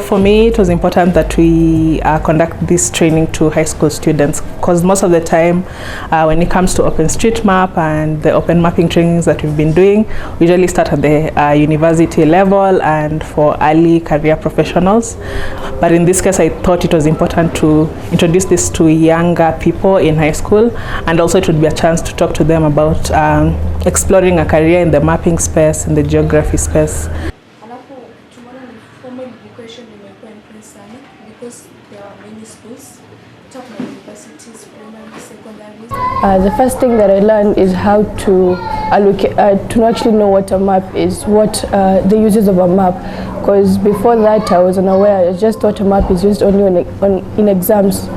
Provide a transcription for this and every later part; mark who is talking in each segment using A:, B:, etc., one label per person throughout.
A: for me, it was important that we conduct this training to high school students, because most of the time when it comes to OpenStreetMap and the open mapping trainings that we've been doing, we usually start at the university level and for early career professionals. But in this case, I thought it was important to introduce this to younger people in high school, and also it would be a chance to talk to them about exploring a career in the mapping space, in the geography space.
B: Because there are many schools, top universities, primary, secondary.
C: The first thing that I learned is how to allocate, to actually know what a map is, what the uses of a map. Because before that I was unaware. I just thought a map is used only in exams.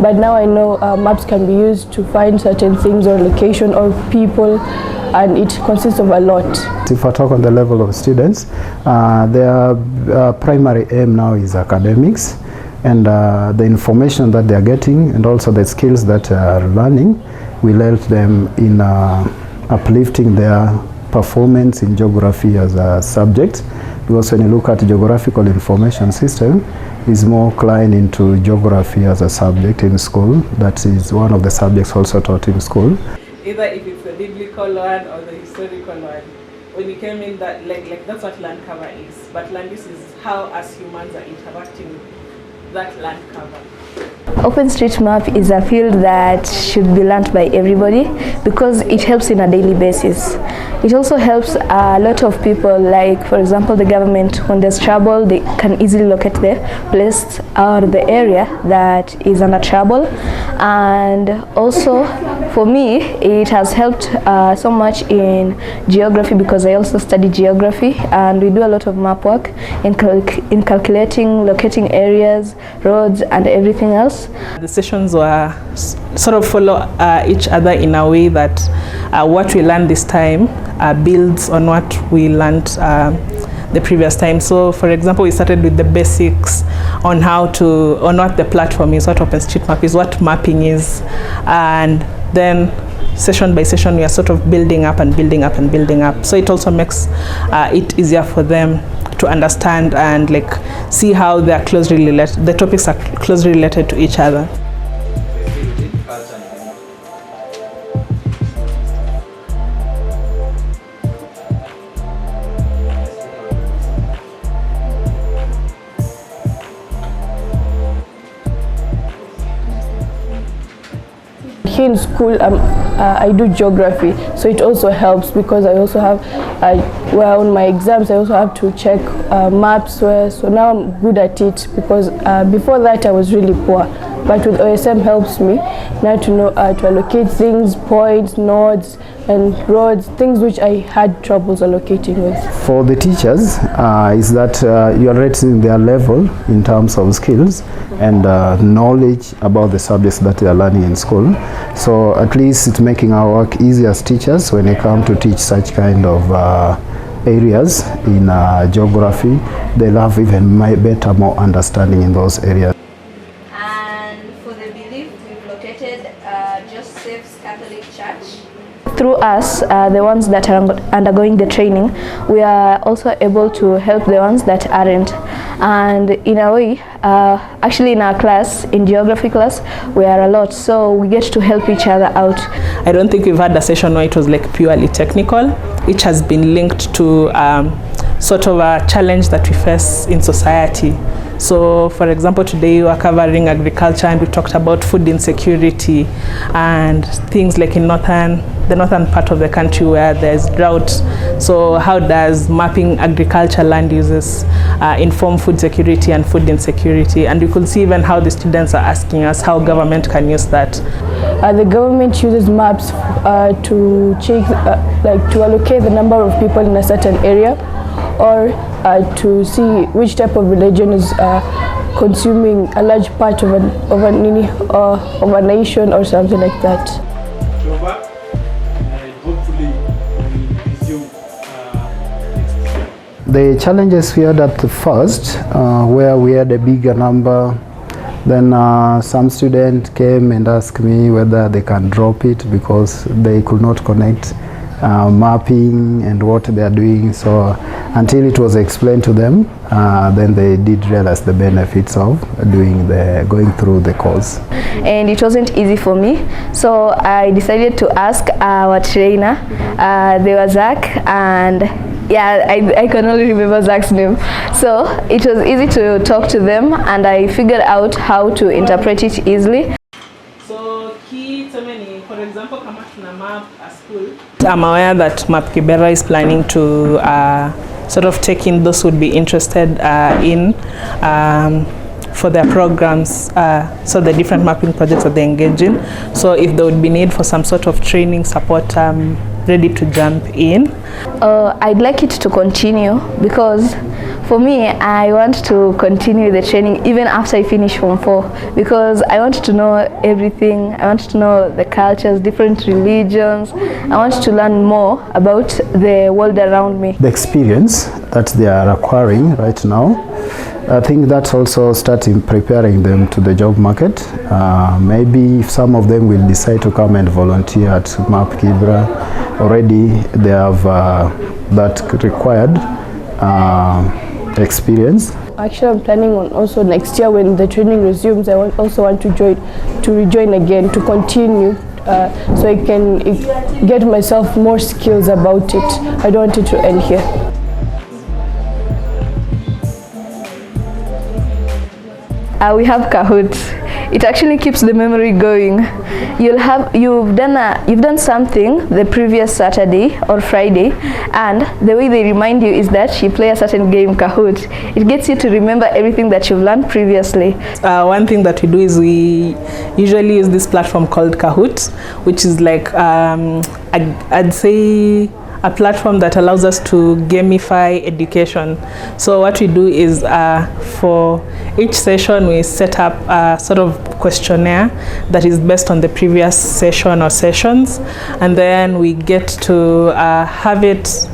C: But now I know maps can be used to find certain things or location or people, and it consists of a lot.
D: If I talk on the level of students, their primary aim now is academics, and the information that they are getting and also the skills that they are learning will help them in uplifting their performance in geography as a subject. Because when you look at geographical information system, is more inclined into geography as a subject in school. That is one of the subjects also taught in school.
A: Either if it's the biblical one or the historical one, when you came in, that like that's what land cover is. But land use is how as humans are interacting with that land cover.
E: OpenStreetMap is a field that should be learned by everybody because it helps in a daily basis. It also helps a lot of people, like for example the government, when there's trouble they can easily locate the place or the area that is under trouble. And also for me it has helped so much in geography, because I also study geography and we do a lot of map work in calculating, locating areas, roads and everything else.
A: The sessions were sort of follow each other in a way that what we learned this time builds on what we learned the previous time. So for example, we started with the basics on what the platform is, what OpenStreetMap is, what mapping is, and then session by session we are sort of building up and building up and building up. So it also makes it easier for them to understand and like see how they are closely related, the topics are closely related to each other.
C: Here in school, I do geography, so it also helps because I also have, well, on my exams I also have to check maps, so now I'm good at it, because before that I was really poor. But with OSM helps me now to know to allocate things, points, nodes and roads, things which I had troubles allocating with.
D: For the teachers, is that you are rating their level in terms of skills and knowledge about the subjects that they are learning in school. So at least it's making our work easier as teachers when they come to teach such kind of areas in geography. They'll have even better, more understanding in those areas.
E: Through us, the ones that are undergoing the training, we are also able to help the ones that aren't. And in a way, actually in our class, in geography class, we are a lot, so we get to help each other out.
A: I don't think we've had a session where it was like purely technical. It has been linked to sort of a challenge that we face in society. So for example, today we are covering agriculture and we talked about food insecurity and things like in the northern part of the country where there's drought. So how does mapping agriculture land uses inform food security and food insecurity? And you could see even how the students are asking us how government can use that.
C: The government uses maps to check, to allocate the number of people in a certain area, or to see which type of religion is consuming a large part of a nation or something like that.
D: The challenges we had at the first, where we had a bigger number, then some students came and asked me whether they can drop it because they could not connect mapping and what they are doing. So until it was explained to them, then they did realize the benefits of going through the course.
E: And it wasn't easy for me, so I decided to ask our trainer. They were Zach, and yeah, I can only remember Zach's name. So it was easy to talk to them, and I figured out how to interpret it easily.
A: So for example, kama tuna map a school, I'm aware that Map Kibera is planning to sort of take in those who would be interested in for their programs, so the different mapping projects that they engage in. So if there would be need for some sort of training support, I'm ready to jump in.
E: I'd like it to continue, because for me, I want to continue the training even after I finish Form 4, because I want to know everything. I want to know the cultures, different religions. I want to learn more about the world around me.
D: The experience that they are acquiring right now, I think that's also starting preparing them to the job market. Maybe if some of them will decide to come and volunteer at Map Kibera, already they have that required experience.
C: Actually, I'm planning on also next year when the training resumes, I also want to rejoin again, to continue, so I can get myself more skills about it. I don't want it to end here.
E: We have Kahoot. It actually keeps the memory going. You've done something the previous Saturday or Friday, and the way they remind you is that you play a certain game, Kahoot. It gets you to remember everything that you've learned previously.
A: One thing that we do is we usually use this platform called Kahoot, which is like I'd say a platform that allows us to gamify education. So what we do is for each session we set up a sort of questionnaire that is based on the previous session or sessions, and then we get to have it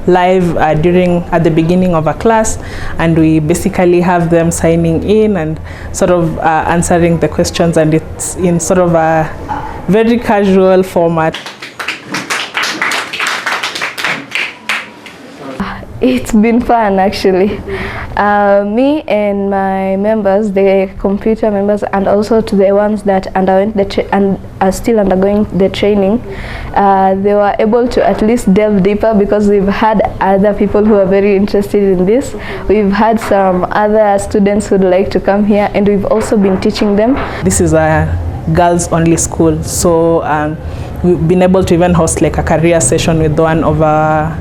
A: live at the beginning of a class, and we basically have them signing in and sort of answering the questions, and it's in sort of a very casual format.
E: It's been fun, actually. Me and my members, the computer members, and also to the ones that underwent and are still undergoing the training, they were able to at least delve deeper, because we've had other people who are very interested in this. We've had some other students who'd like to come here, and we've also been teaching them.
A: This is a girls-only school, so we've been able to even host like a career session with one of our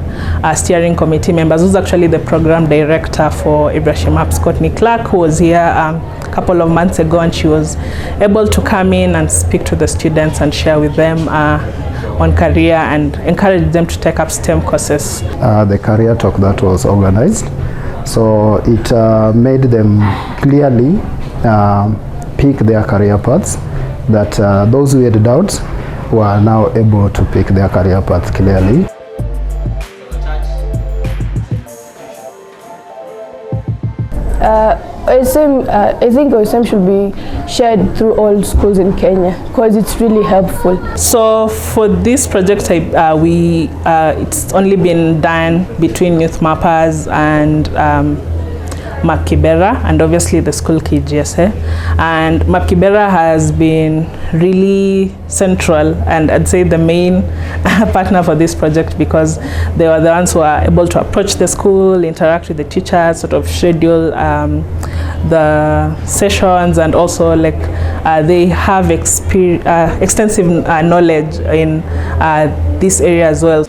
A: steering committee members, who's actually the program director for Ibrahim Maps, Courtney Clark, who was here a couple of months ago, and she was able to come in and speak to the students and share with them on career and encourage them to take up STEM courses.
D: The career talk that was organized, so it made them clearly pick their career paths, that those who had doubts were now able to pick their career path clearly.
C: I think OSM should be shared through all schools in Kenya, because it's really helpful.
A: So for this project, it's only been done between Youth Mappers and Map Kibera, and obviously the school KGSA. And Map Kibera has been really central, and I'd say the main partner for this project, because they were the ones who are able to approach the school, interact with the teachers, sort of schedule the sessions, and also like they have extensive knowledge in this area as well.